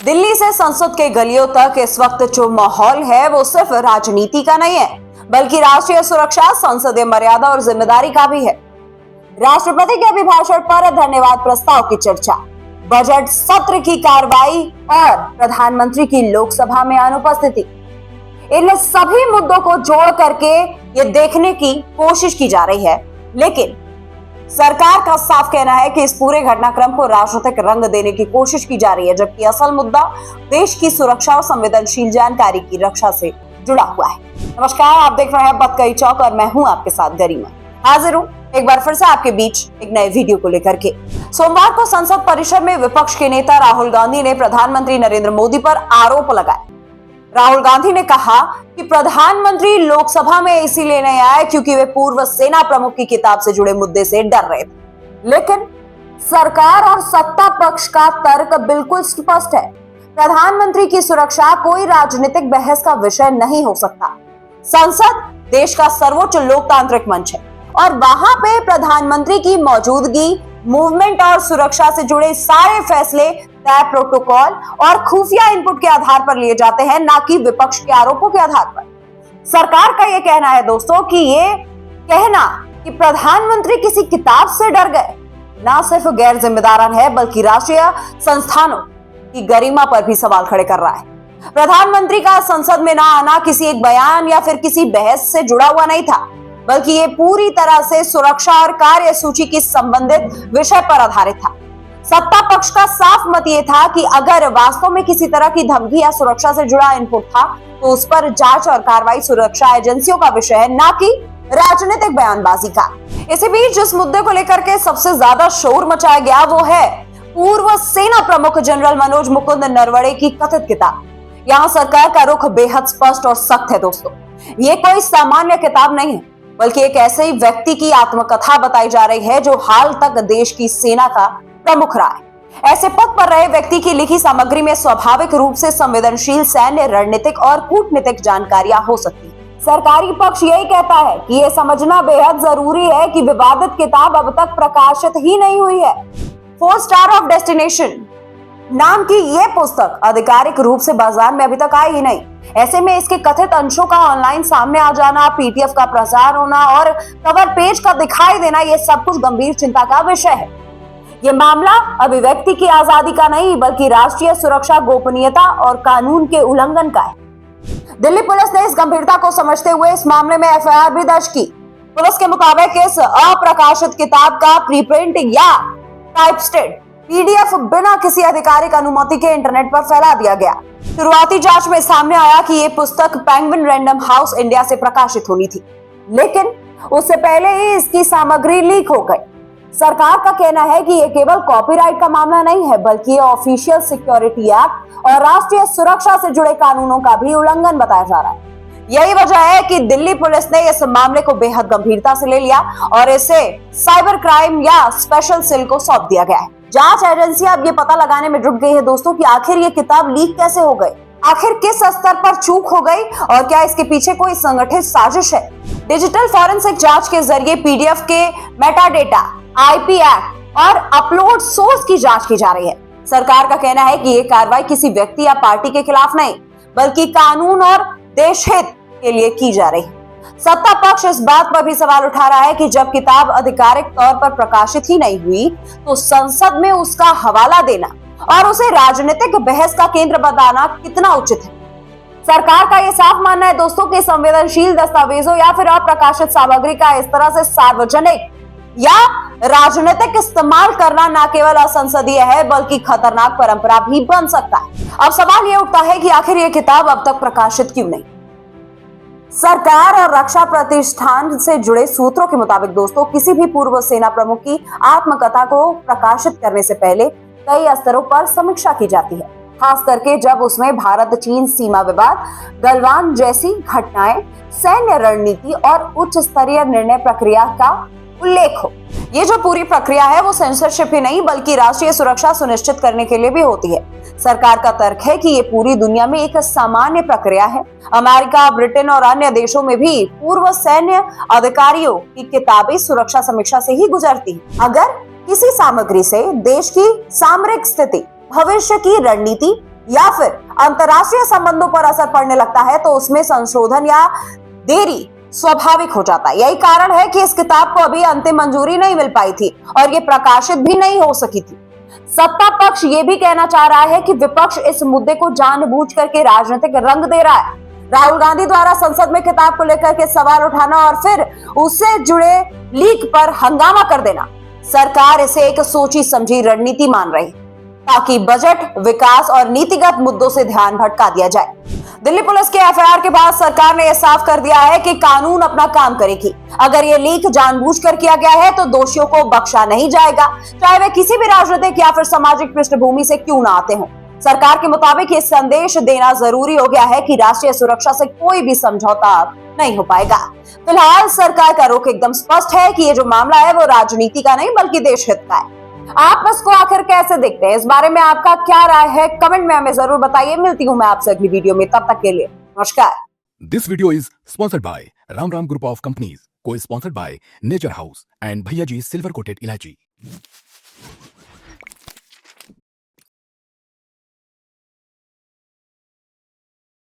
दिल्ली से संसद के गलियों तक इस वक्त जो माहौल है वो सिर्फ राजनीति का नहीं है, बल्कि राष्ट्रीय सुरक्षा, संसदीय मर्यादा और जिम्मेदारी का भी है। राष्ट्रपति के अभिभाषण पर धन्यवाद प्रस्ताव की चर्चा, बजट सत्र की कार्रवाई और प्रधानमंत्री की लोकसभा में अनुपस्थिति, इन सभी मुद्दों को जोड़ करके ये देखने की कोशिश की जा रही है। लेकिन सरकार का साफ कहना है कि इस पूरे घटनाक्रम को राजनीतिक रंग देने की कोशिश की जा रही है, जबकि असल मुद्दा देश की सुरक्षा और संवेदनशील जानकारी की रक्षा से जुड़ा हुआ है। नमस्कार, आप देख रहे हैं बतकई चौक और मैं हूं आपके साथ गरिमा। हाजिर हूं एक बार फिर से आपके बीच एक नए वीडियो को लेकर के। सोमवार को संसद परिसर में विपक्ष के नेता राहुल गांधी ने प्रधानमंत्री नरेंद्र मोदी पर आरोप लगाए। राहुल गांधी ने कहा कि प्रधानमंत्री लोकसभा में इसीलिए नहीं आए क्योंकि वे पूर्व सेना प्रमुख की किताब से जुड़े मुद्दे से डर रहे थे। लेकिन सरकार और सत्ता पक्ष का तर्क बिल्कुल स्पष्ट है। प्रधानमंत्री की सुरक्षा कोई राजनीतिक बहस का विषय नहीं हो सकता। संसद देश का सर्वोच्च लोकतांत्रिक मंच है और वहां पे प्रधानमंत्री की मौजूदगी, मूवमेंट और सुरक्षा से जुड़े सारे फैसले तय प्रोटोकॉल और खुफिया इनपुट के आधार पर लिए जाते हैं, ना कि विपक्ष के आरोपों के आधार पर। सरकार का यह कहना है दोस्तों कि ये कहना कि प्रधानमंत्री किसी किताब से डर गए ना सिर्फ गैर जिम्मेदाराना है, बल्कि राष्ट्रीय संस्थानों की गरिमा पर भी सवाल खड़े कर रहा है। प्रधानमंत्री का संसद में ना आना किसी एक बयान या फिर किसी बहस से जुड़ा हुआ नहीं था, बल्कि ये पूरी तरह से सुरक्षा और कार्यसूची की संबंधित विषय पर आधारित था। सत्ता पक्ष का साफ मत ये था कि अगर वास्तव में किसी तरह की धमकी या सुरक्षा से जुड़ा इनपुट था तो उस पर जांच और कार्रवाई सुरक्षा एजेंसियों का विषय है, ना कि राजनीतिक बयानबाजी का। इसी बीच जिस मुद्दे को लेकर के सबसे ज्यादा शोर मचाया गया वो है पूर्व सेना प्रमुख जनरल मनोज मुकुंद नरवणे की कथित किताब। यहाँ सरकार का रुख बेहद स्पष्ट और सख्त है दोस्तों। ये कोई सामान्य किताब नहीं है, बल्कि एक ऐसे ही व्यक्ति की आत्मकथा बताई जा रही है जो हाल तक देश की सेना का प्रमुख रहा है। ऐसे पद पर रहे व्यक्ति की लिखी सामग्री में स्वाभाविक रूप से संवेदनशील सैन्य, रणनीतिक और कूटनीतिक जानकारियां हो सकती हैं। सरकारी पक्ष यही कहता है कि यह समझना बेहद जरूरी है कि विवादित किताब अब तक प्रकाशित ही नहीं हुई है। 4 स्टार ऑफ डेस्टिनेशन नाम की यह पुस्तक आधिकारिक रूप से बाजार में अभी तक आई ही नहीं। ऐसे में इसके कथित अंशों का ऑनलाइन सामने आ जाना, पीडीएफ का प्रसार होना और कवर पेज का दिखाई देना, यह सब कुछ गंभीर चिंता का विषय है। ये मामला अभिव्यक्ति की आजादी का नहीं, बल्कि राष्ट्रीय सुरक्षा, गोपनीयता और कानून के उल्लंघन का है। दिल्ली पुलिस ने इस गंभीरता को समझते हुए इस मामले में एफआईआर भी दर्ज की। पुलिस के मुताबिक इस अप्रकाशित किताब का प्रीप्रिंट या टाइपस्टेड पीडीएफ बिना किसी आधिकारिक अनुमति के इंटरनेट पर फैला दिया गया। शुरुआती जांच में सामने आया कि ये पुस्तक पेंगुइन रैंडम हाउस इंडिया से प्रकाशित होनी थी, लेकिन उससे पहले ही इसकी सामग्री लीक हो गई। सरकार का कहना है कि ये केवल कॉपीराइट का मामला नहीं है, बल्कि ये ऑफिशियल सिक्योरिटी एक्ट और राष्ट्रीय सुरक्षा से जुड़े कानूनों का भी उल्लंघन बताया जा रहा है। यही वजह है कि दिल्ली पुलिस ने इस मामले को बेहद गंभीरता से ले लिया और इसे साइबर क्राइम या स्पेशल सेल को सौंप दिया गया है। जांच एजेंसियां अब ये पता लगाने में जुट गई है दोस्तों कि आखिर ये किताब लीक कैसे हो गई, आखिर किस स्तर पर चूक हो गई और क्या इसके पीछे कोई संगठित साजिश है। डिजिटल फॉरेंसिक जांच के जरिए पीडीएफ के मेटाडेटा, आईपी एक्ट और अपलोड सोर्स की जांच की जा रही है। सरकार का कहना है कि ये कार्रवाई किसी व्यक्ति या पार्टी के खिलाफ नहीं, बल्कि कानून और देशहित के लिए की जा रही है। सत्ता पक्ष इस बात पर भी सवाल उठा रहा है कि जब किताब आधिकारिक तौर पर प्रकाशित ही नहीं हुई तो संसद में उसका हवाला देना और उसे राजनीतिक बहस का केंद्र बनाना कितना उचित है। सरकार का यह साफ मानना है दोस्तों कि संवेदनशील दस्तावेजों या फिर अप्रकाशित सामग्री का इस तरह से सार्वजनिक या राजनीतिक इस्तेमाल करना न केवल असंसदीय है, बल्कि खतरनाक परंपरा भी बन सकता है। अब सवाल यह उठता है कि आखिर यह किताब अब तक प्रकाशित क्यों नहीं। सरकार और रक्षा प्रतिष्ठान से जुड़े सूत्रों के मुताबिक दोस्तों, किसी भी पूर्व सेना प्रमुख की आत्मकथा को प्रकाशित करने से पहले कई स्तरों पर समीक्षा की जाती है, खास करके जब उसमें भारत चीन सीमा विवाद, गलवान जैसी घटनाएं, सैन्य रणनीति और उच्च स्तरीय निर्णय प्रक्रिया का उल्लेख हो। ये जो पूरी प्रक्रिया है वो सेंसरशिप ही नहीं, बल्कि राष्ट्रीय सुरक्षा सुनिश्चित करने के लिए भी होती है। सरकार का तर्क है कि ये पूरी दुनिया में एक सामान्य प्रक्रिया है। अमेरिका, ब्रिटेन और अन्य देशों में भी पूर्व सैन्य अधिकारियों की किताबें सुरक्षा समीक्षा से ही गुजरती हैं। अगर किसी सामग्री से देश की सामरिक स्थिति, भविष्य की रणनीति या फिर अंतर्राष्ट्रीय संबंधों पर असर पड़ने लगता है तो उसमें संशोधन या देरी स्वाभाविक हो जाता है। यही कारण है कि इस किताब को अभी अंतिम मंजूरी नहीं मिल पाई थी और ये प्रकाशित भी नहीं हो सकी थी। सत्ता पक्ष ये भी कहना चाह रहा है कि विपक्ष इस मुद्दे को जानबूझ करके राजनीतिक रंग दे रहा है। राहुल गांधी द्वारा संसद में किताब को लेकर के सवाल उठाना और फिर उससे जुड़े लीक पर हंगामा कर देना, सरकार इसे एक सोची समझी रणनीति मान रही ताकि बजट, विकास और नीतिगत मुद्दों से ध्यान भटका दिया जाए। दिल्ली पुलिस के एफआईआर के बाद सरकार ने यह साफ कर दिया है कि कानून अपना काम करेगी। अगर ये लीक जानबूझकर किया गया है तो दोषियों को बख्शा नहीं जाएगा, चाहे वे किसी भी राजनीतिक या फिर सामाजिक पृष्ठभूमि से क्यों ना आते हों। सरकार के मुताबिक ये संदेश देना जरूरी हो गया है कि राष्ट्रीय सुरक्षा से कोई भी समझौता नहीं हो पाएगा। फिलहाल सरकार का रुख एकदम स्पष्ट है कि ये जो मामला है वो राजनीति का नहीं बल्कि देश हित का है। आप इसको आखिर कैसे देखते हैं, इस बारे में आपका क्या राय है, कमेंट में हमें जरूर बताइए। मिलती हूँ मैं आपसे अगली वीडियो में, तब तक के लिए नमस्कार। This video is sponsored by Ram Group of Companies, co-sponsored by Nature House and Bhaiya Ji Silver Coated Ilachi.